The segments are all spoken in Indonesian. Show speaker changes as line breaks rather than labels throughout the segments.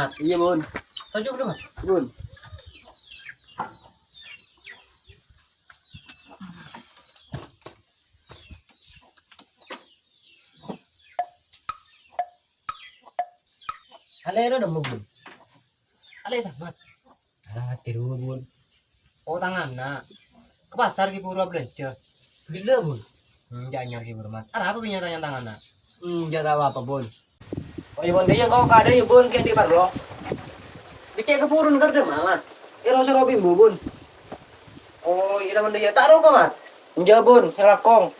Mat. Iya, Bun.
Tunjuk dong.
Bun.
Alero dong Bun. Ale sahabat.
Tiru, Bun.
Oh tangan nak. Ke pasar ki pura belanja.
Gila, Bun.
Jangan ki pura mat. Ada apa kenyataannya tangan nak?
Enggak tahu apa, Bun.
Oh iya Bun, dia kau kada ya Bun kayak di parlo. Bikin kepurun kerja mat.
Iro sa Robin, Bun.
Oh iya teman dia taruh ke mat.
Enggak, Bun. Selakong.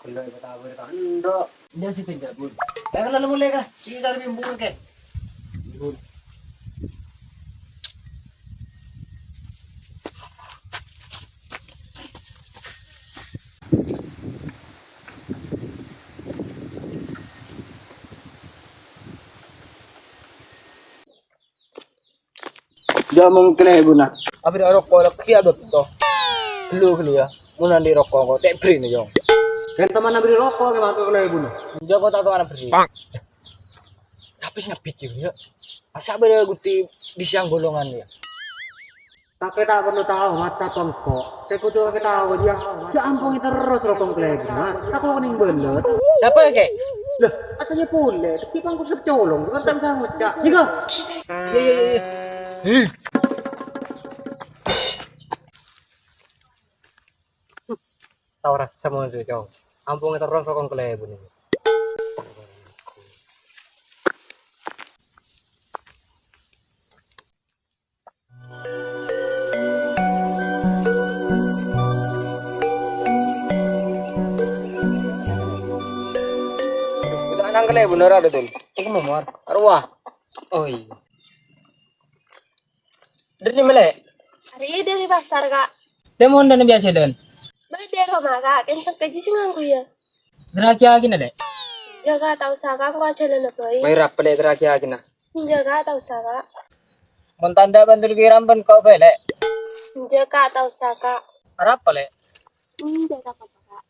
Kalau ibu tahu kan ndo. Dia sih tidak Bun. Kan lalu mulai kah? Si dari bimbungan ke. Bun.
Enggak mungkin ya, Bun.
Abi ada rokok lagi ada tuh. Kelu ya. Mun nanti rokok kok tak beri nih jong. Kan teman nabi rokok ke matu kalau ibu. Jago tak tahu anak beri. Tapi sih pikir ya. Asa beda guti di siang golongan ya. Tapi tak perlu tahu mata tongkok. Saya kudu kita tahu dia. Jampung terus rokok kelebih. Tak kau kening belet. Siapa ya kek? Loh, katanya pule. Tapi kan kusuk colong. Bukan tak bisa ngecak. Jika. Iya. Tahu rasa mau itu jauh. Ampung terus rokok kelebih nih. Nangkele bener ada tuh. Iku mau arwah. Oh iya. Dari mana?
Hari dari pasar kak.
Dia mau dan biasa dan.
Beda rumah kak. Kan gaji sih nganggu ya.
Geraki lagi nade.
Jaga tahu saka kok aja lena boy.
May rap pala geraki lagi na.
Jaga tahu saka.
Montanda bantul kiram ban kau pele.
Jaga tahu saka.
Rap pala.
Jaga apa kak?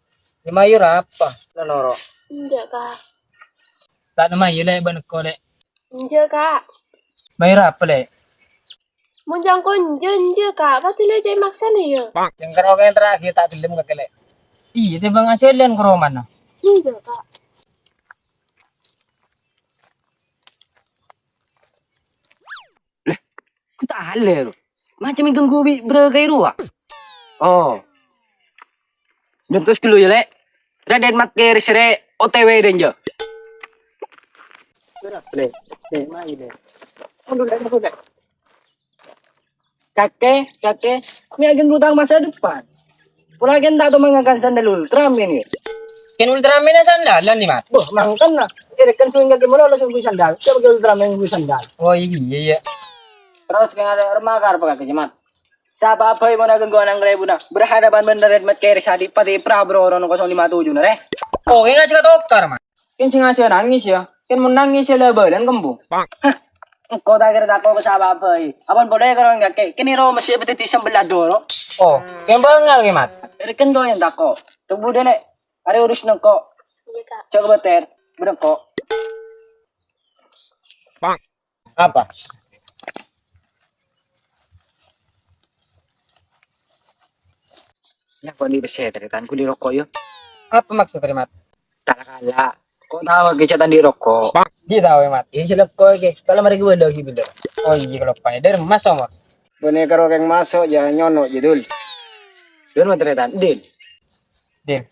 Lima euro apa? Nanoro.
Jaga.
Tak nama yule ban kau le.
Jaga.
May rap pala.
Munjang kon jaga. Pati le jay maksa nih ya.
Yang karo yang terakhir tak tilim ke kele. Iya, dia bang aselen keroman.
Jaga.
Ku tak haler. Macam yang ganggu bergaya ruah. Oh. Dan terus dulu ya, Lek. Raden makai resere OTW dan jo. Lek, mai deh. Aduh, Lek. Kakek, ini agak ngutang masa depan. Pulang kan tak tuh mengakan sandal ultram ini.
Kan Ultraman na sandalan ni Mat.
Boh, makan na. Kan tuh nggak gimana langsung beli sandal. Siapa bagi ultram yang beli sandal?
Oh iya.
Terus kan ada remakar pakai kejemat. Siapa apa yang mau nageng gua nang rebu na? Berhadapan bener met kere sadi pati Prabro rono 057 na re.
Oh, yang ngajak tokar Mat.
Kan sing ngasih nangis ya. Kan menangis ya lebelan kembu. Kau tak kira aku ke siapa apa? Apaan boleh kalau enggak kayak kini ro masih betiti sebelah doro.
Oh, yang bangal ki Mat.
Kan kau yang tak kok. Tunggu deh nek. Ada urus nang kok.
Iya kak.
Coba beter. Bener kok.
Apa?
Ya kau di beset ku di rokok yo.
Apa maksud dari Mat?
Tak kala. Kau tahu kecatan di rokok.
Dia tahu ya Mat. Ini silap kau ke. Kalau mereka udah gitu. Oh iya kalau pakai dari Mas sama.
Bener karo keng masuk ya nyono jedul. Dun matretan din.
Din.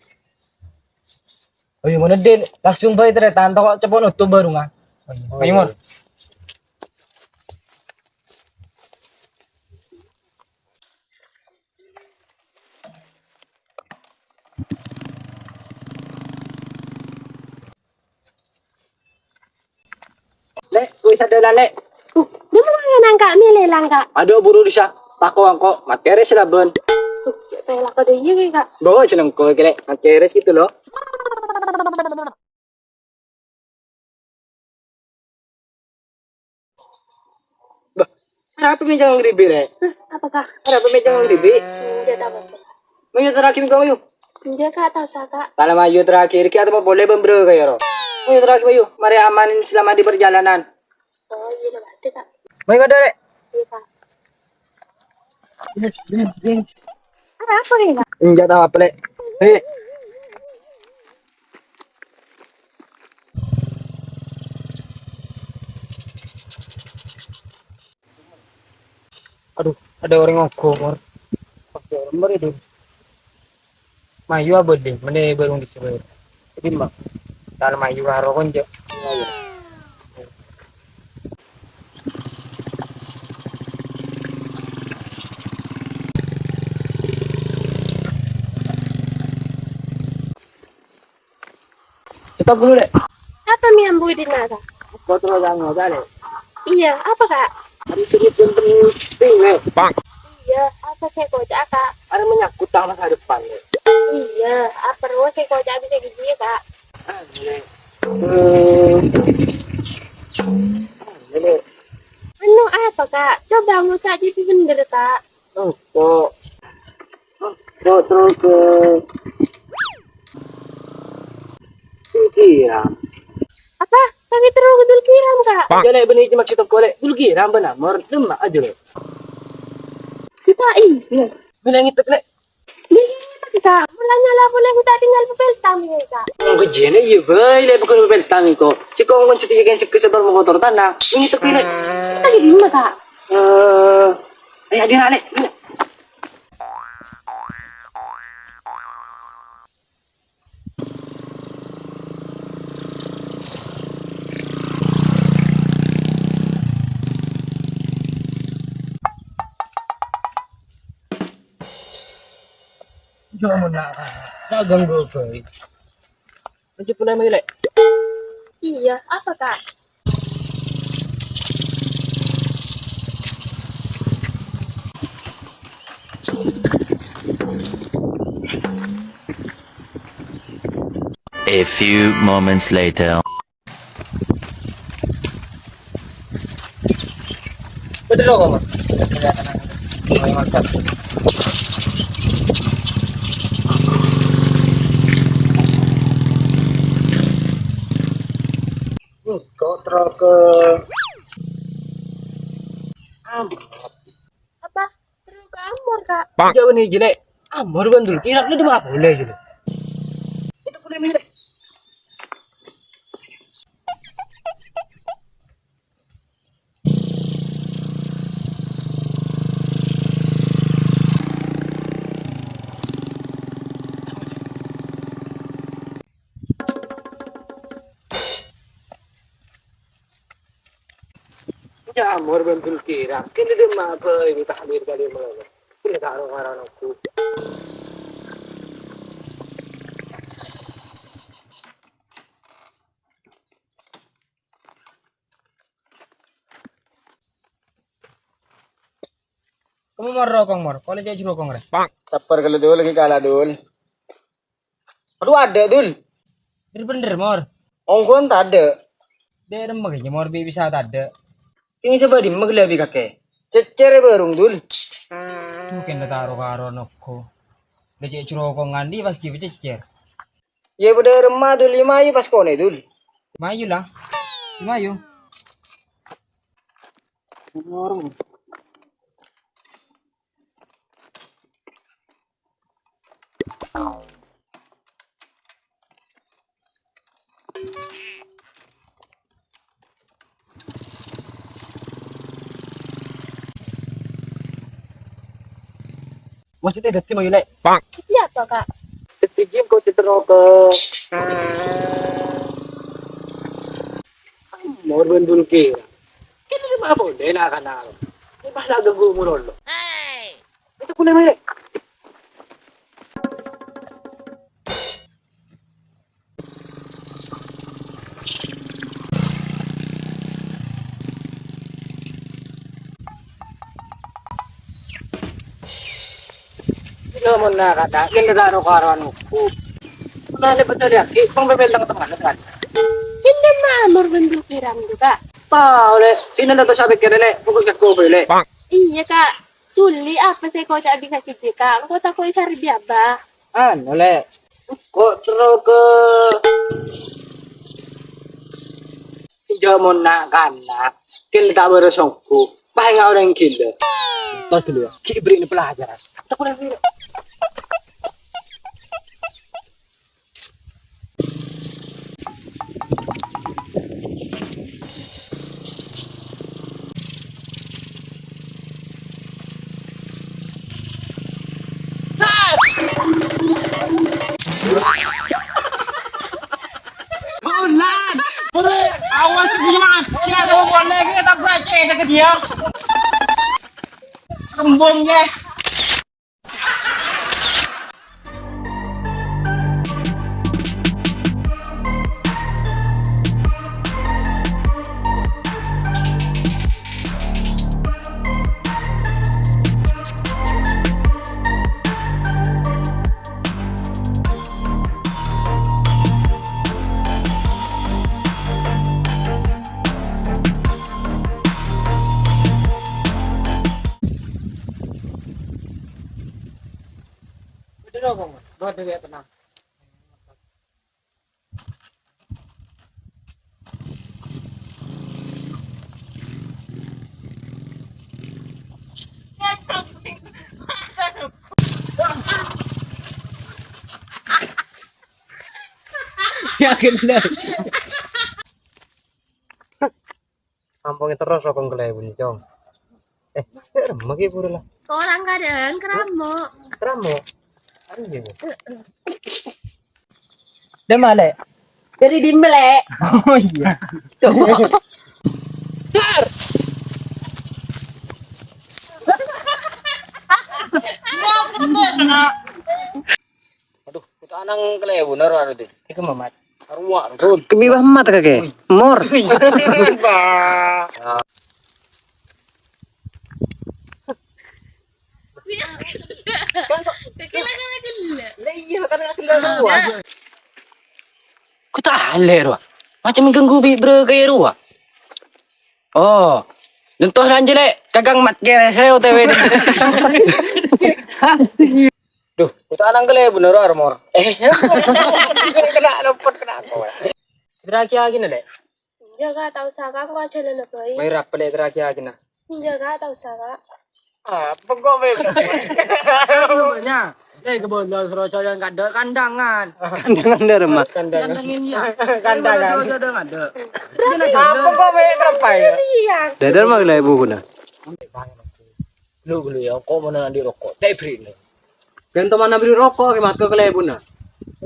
Oh iya mana Din? Langsung bayi ternyata kok cepon utuh baru nggak? Oh iya mon.
Lek, ku isa dalan lek.
Dia mau nangka milih langka.
Aduh buru disa. Tako angko materes laban.
Pelak kode iya kak.
Bawa seneng ko kele materes gitu loh. Bah, ada pemijang ngribi le.
Apa kak?
Ada pemijang ngribi.
Dia tahu.
Mau terakhir kau yuk.
Iya kak, tasa kak.
Kalau Mayu terakhir, kita mau boleh bembro kayak ro. Mayu terakhir Mayu, mari amanin selama di perjalanan.
Oh iya udah berarti kak.
Mayu ada dek.
Iya kak. Apa nih kak?
Enggak tahu apa lek. Hei. Aduh, ada orang ngokor. Pasti orang itu. Mayu apa deh? Mana baru disebut. Jadi mak, kalau Mayu haro konjo. Stop dulu dek.
Apa mi ambu di nara?
Kau terus jangan ngajak dek.
Iya, apa kak?
Ada sedikit yang penting dek.
Iya, apa saya kocak kak?
Ada menyangkut sama masa depan dek.
Iya, apa perlu saya kocak bisa gitu ya kak?
Dek.
Anu apa kak? Coba ngucap jadi bener kak.
Kok terus ke kira.
Apa? Tapi terus betul kiram kak.
Jadi benih cuma kita kolek dulu kira benar mor demak aja deh.
Kita iya.
Bilang itu kena.
Iya kak. Mulanya lah boleh kita tinggal bebeltam ya kak.
Ang kejene iya bay le bukan bentang itu. Si kau ngon setiap yang sebar motor tanah. Ini tepi le.
Kita di mana kak?
Ayo dia nak le. Jangan nak ganggu bay. Macam pula mai le.
Iya, apa kak?
A few moments later.
Betul kok mas. Mai makan. Kau terus ke
Apa? Terus ke Amor kak?
Jauh nih jene. Amor bandul kira lu cuma boleh gitu. Itu boleh mirip. Ya amor bandul kira. Kini dia mah apa ini tahdir kali malah. Kini karo karo aku. Kamu mau rokok mor? Kalau jadi rokok res. Sabar kalau dulu lagi kalah dul. Aduh ada dul. Bener mor. Ongkon tak ada. Dia ada makanya mor bisa tak ada. Ini coba di mag lebih kakek. Cecere barung dul. Mungkin dah taruh karo noko. Dia cek rokok ngandi pas kipi cecer. Ya pada remah dul 5 ayu pas kone dul. 5 ayu lah. 5 ayu. Orang. Maksudnya dati mo yun eh.
Iya apa kak?
Titigim ko titro ke more bandul kira. Kini lima boleh na ka na. May mahalaga gumulolo. Ito ko naman eh. Hindi mo na kata. Kaya nagaro-karoan ko. Wala na ba talaga? Kung bebenta ka teman kan?
Hindi maamor bandul kiram juga.
Pa, ulit. Tina na to sabi ka rin eh. Bukod ka ko ulit.
Iya kak. Tuli apa saya kocak bisa kak? Kota ko isari biaba.
oleh kok terus ke jamu nak kanak kil tak beresongku paling orang gila tos dulu ya ki beri ini pelajaran tak boleh biru
Awas gimana? Cina tuh boleh kita baca dekat dia. Kembungnya.
Bener kok, buat dia tenang. Yakin bener. Kampungnya terus rokok kelebun, Jong. Magi pura lah.
Orang kadang keramuk.
Keramo. Anjing.
Dia malek.
Dari dimbelek.
Oh iya.
Aduh, kita anang kelebun naruh deh.
Iku mamat.
Arwah, tuh.
Kebibah mata kakek. Mor.
Iya, kan kelebun.
Ku tak ruah. Macam mengganggu bro kayak ruah. Oh. Contoh aja lek kagang mat kere saya OTW.
Duh, kita anang kelebun naruh armor. Kena luput kena aku. Geraki lagi nih, Dek.
Jaga tahu saka aku aja lele boy.
May rap pala geraki lagi nah.
Jaga tahu saka.
Apa kok bego? Banyak. Kebon jauh Surabaya yang kada kandangan.
Kandangan dia remah.
Kandangan.
iya.
Kandangan.
ada.
Apa kok bego apa ya?
Iya.
Dadar mah lebu kuna.
Lu ya, kok mana di rokok? Dai beri ni. Kan teman beri rokok ke mat ke kelebun nah.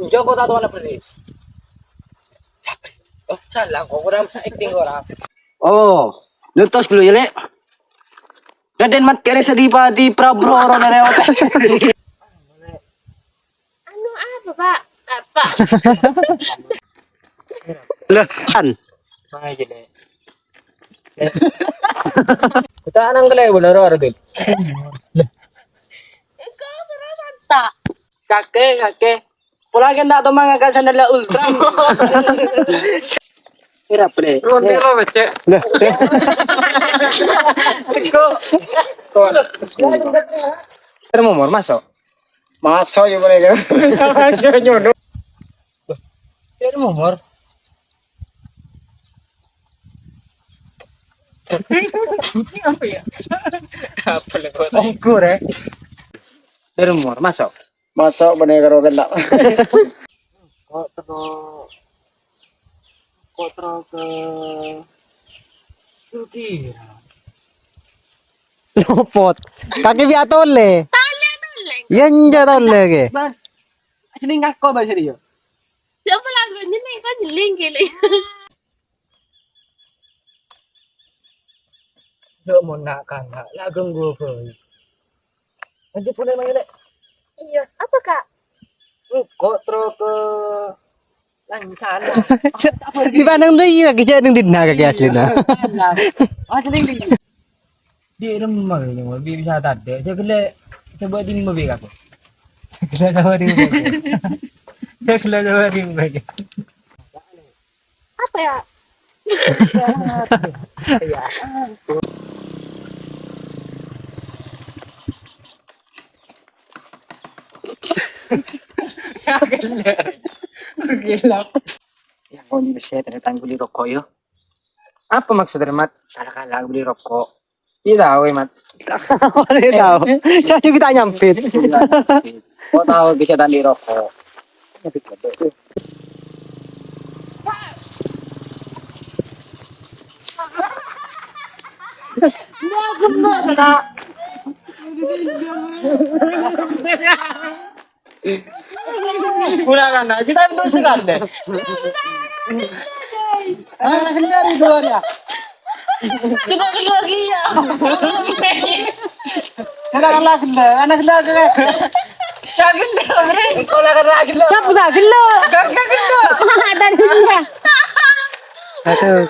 Joko tak tuan beri. Oh, salah kok orang acting orang.
Oh, luntos dulu ya lek. Raden mat kere sedipati Prabroro na lewat.
Anu apa pak? Apa?
Lah, kan.
Mai je dek. Kita anang kelebun naruh deh.
Eko suruh santa.
Kakek. Pula kan tak tomang akan sandal ultra. Kira pre.
Ronde apa becek?
Termomor masuk.
Masuk ya mereka. Masuk nyono. Ini nomor. Apa ya? Apa lagi?
Ongkur ya. Termomor masuk.
Masuk bener karo kendak. Kok terus ke Sukira.
Lopot. Kaki biya tolle. Yanja tolle ke.
Ban. Sini ngako ba siya.
Siapa lagunya nih kan jeling kali.
Yo mau nak kan lagu gue boy. Nanti punya mana lek?
Iya. Apa kak?
Kok terus ke Lancana.
Di pandang deui lagi jeung dina kaki aslina.
Di rumah ini mau bisa tadi. Saya kena coba di mobil aku. Saya coba di mobil. Saya coba di mobil.
Apa ya?
Bergelap.
Ya, kau ini saya ternyata beli rokok yo.
Apa maksudnya, Mat? Kala-kala beli rokok. Iya tahu, Mat.
Mana tahu? Saya kita nyampit.
Kau tahu bisa tadi rokok.
Gunakan nah, kita itu sekali deh.
Anak kendari dua ya.
Coba lagi ya.
Anak kendari.
Syagil deh. Kau lakukan lagi.
Siapa dah gelo?
Gak gelo.
Aduh.